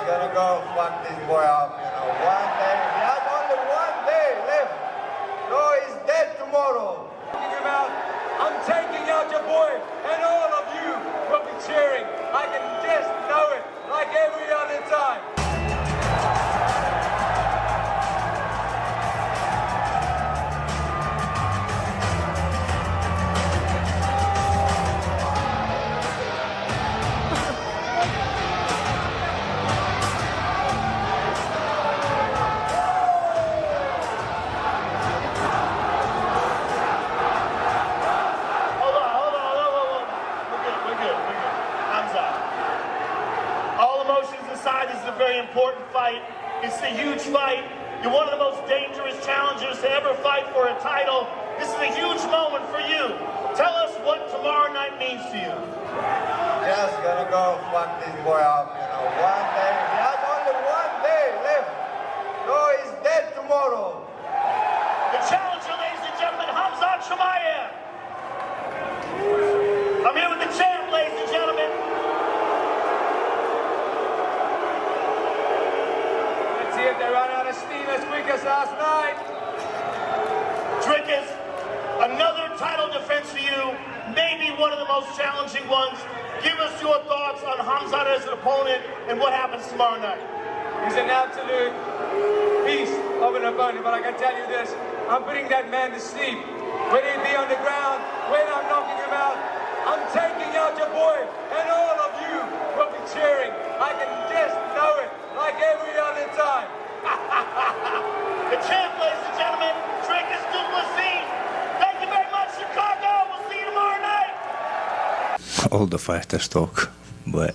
gonna go fuck this boy up, you know, one day. He has only one day left. So he's dead tomorrow. Taking him out. I'm taking out your boy, and all of you will be cheering. I can just know it, like every other time. This is a very important fight. It's a huge fight. You're one of the most dangerous challengers to ever fight for a title. This is a huge moment for you. Tell us what tomorrow night means to you. Just gonna go fuck this boy up, you know, one day. He has only one day left. So he's dead tomorrow. The challenger, ladies and gentlemen, Khamzat Chimaev. I'm here with the champ, ladies and gentlemen. See if they run out of steam as quick as last night. Dricus, another title defense for you, maybe one of the most challenging ones. Give us your thoughts on Khamzat as an opponent and what happens tomorrow night. He's an absolute beast of an opponent, but I can tell you this, I'm putting that man to sleep. Whether he be on the ground, when I'm knocking him out, I'm taking out your boy, and all of you will be cheering. I can just know it, like every other time. The champ, ladies and gentlemen, Dricus Du Plessis. Thank you very much, Chicago. We'll see you tomorrow night. All the fighters talk, but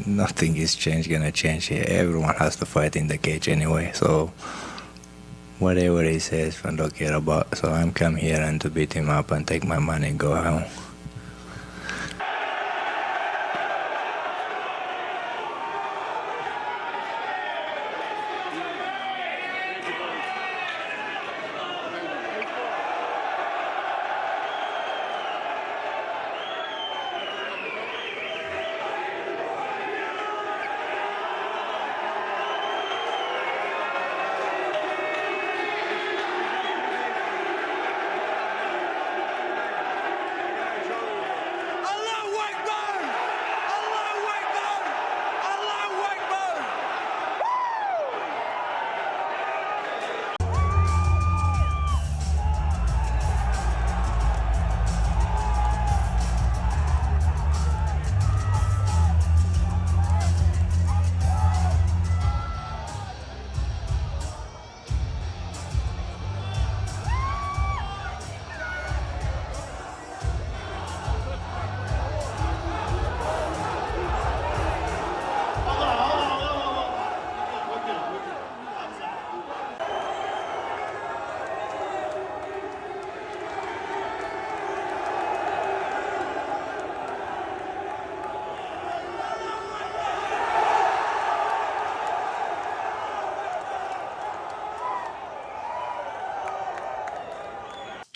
nothing is gonna change here. Everyone has to fight in the cage anyway, so whatever he says, I don't care about. So I'm come here and to beat him up and take my money and go home.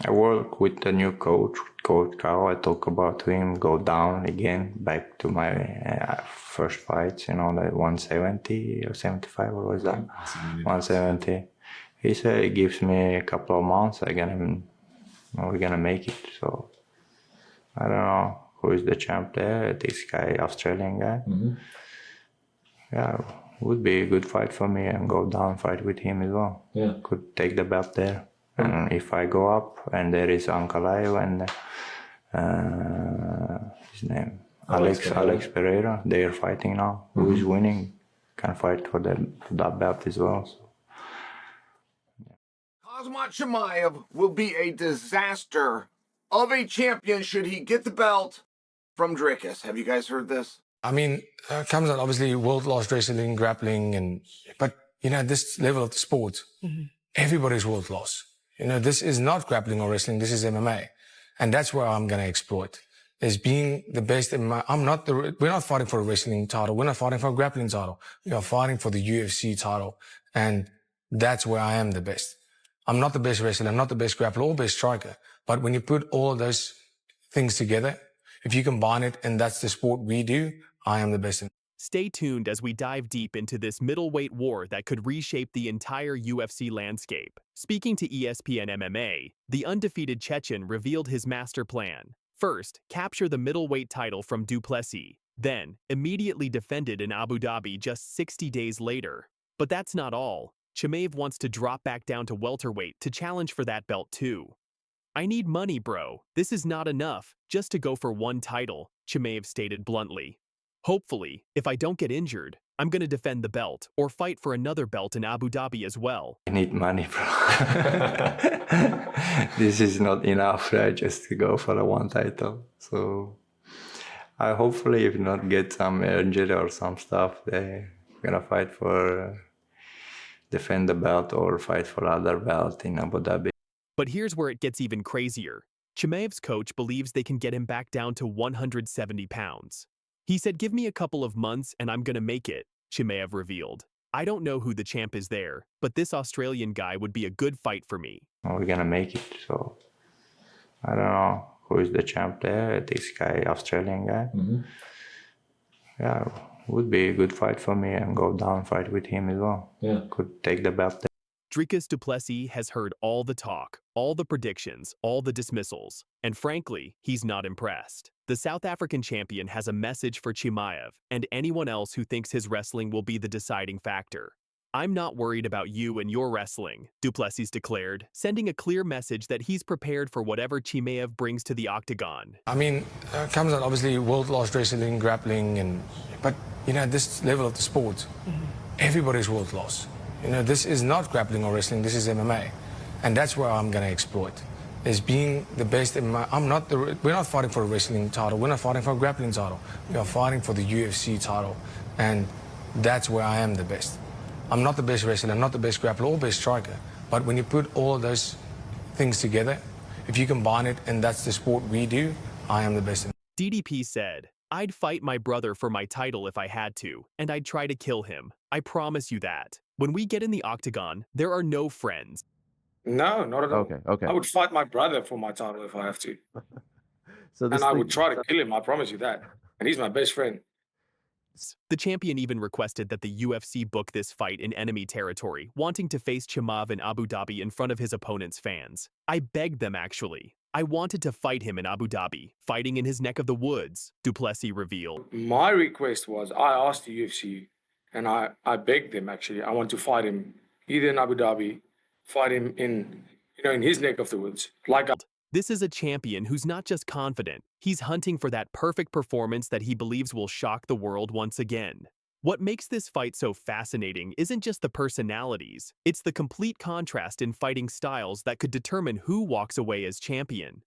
I work with the new coach, Coach Cao. I talk about him, go down again, back to my first fights, you know, like 170 or 75, what was that? 170. He said he gives me a couple of months, we're gonna make it. So I don't know who is the champ there, this guy, Australian guy. Yeah, would be a good fight for me and go down, fight with him as well. Yeah. Could take the belt there. And if I go up and there is Ankalaev and his name, Alex Pereira, they are fighting now. Who is winning can fight for that belt as well. So. Khamzat Chimaev will be a disaster of a champion should he get the belt from Dricus. Have you guys heard this? I mean, Khamzat obviously world-class wrestling, grappling, but you know, at this level of the sport, everybody's world-class. You know, this is not grappling or wrestling, this is MMA. And that's where I'm going to exploit. Is being the best in my, we're not fighting for a wrestling title. We're not fighting for a grappling title. We are fighting for the UFC title. And that's where I am the best. I'm not the best wrestler, I'm not the best grappler or best striker. But when you put all of those things together, if you combine it and that's the sport we do, I am the best in Stay tuned as we dive deep into this middleweight war that could reshape the entire UFC landscape. Speaking to ESPN MMA, the undefeated Chechen revealed his master plan. First, capture the middleweight title from Du Plessis, then immediately defend it in Abu Dhabi just 60 days later. But that's not all. Chimaev wants to drop back down to welterweight to challenge for that belt too. "I need money, bro. This is not enough just to go for one title," Chimaev stated bluntly. "Hopefully, if I don't get injured, I'm going to defend the belt or fight for another belt in Abu Dhabi as well." I need money, bro. This is not enough, right? Just to go for a one title. So I hopefully, if not get some injury or some stuff, they're gonna fight for defend the belt or fight for other belt in Abu Dhabi. But here's where it gets even crazier. Chimaev's coach believes they can get him back down to 170 pounds. He said, "Give me a couple of months and I'm gonna make it," Chimaev revealed. "I don't know who the champ is there, but this Australian guy would be a good fight for me." We're gonna make it, so I don't know who is the champ there. This guy, Australian guy. Yeah, would be a good fight for me and go down fight with him as well. Yeah, could take the belt. Dricus Du Plessis has heard all the talk, all the predictions, all the dismissals, and frankly, he's not impressed. The South African champion has a message for Chimaev and anyone else who thinks his wrestling will be the deciding factor. "I'm not worried about you and your wrestling," Du Plessis declared, sending a clear message that he's prepared for whatever Chimaev brings to the octagon. I mean, Khamzat obviously world-class wrestling, grappling, but at this level of the sport, everybody's world-class. This is not grappling or wrestling, this is MMA. And that's where I'm going to exploit, is being the best MMA. We're not fighting for a wrestling title, we're not fighting for a grappling title. We are fighting for the UFC title, and that's where I am the best. I'm not the best wrestler, I'm not the best grappler or best striker, but when you put all of those things together, if you combine it and that's the sport we do, I am the best. DDP said, "I'd fight my brother for my title if I had to, and I'd try to kill him. I promise you that. When we get in the octagon, there are no friends." No, not at all. Okay. I would fight my brother for my title if I have to. So this And I thing- would try to kill him, I promise you that. And he's my best friend. The champion even requested that the UFC book this fight in enemy territory, wanting to face Chimaev in Abu Dhabi in front of his opponent's fans. "I begged them, actually. I wanted to fight him in Abu Dhabi, fighting in his neck of the woods," Du Plessis revealed. My request was, I asked the UFC, and I begged them, actually, I want to fight him either in Abu Dhabi, fight him in his neck of the woods. This is a champion who's not just confident, he's hunting for that perfect performance that he believes will shock the world once again. What makes this fight so fascinating isn't just the personalities, it's the complete contrast in fighting styles that could determine who walks away as champion.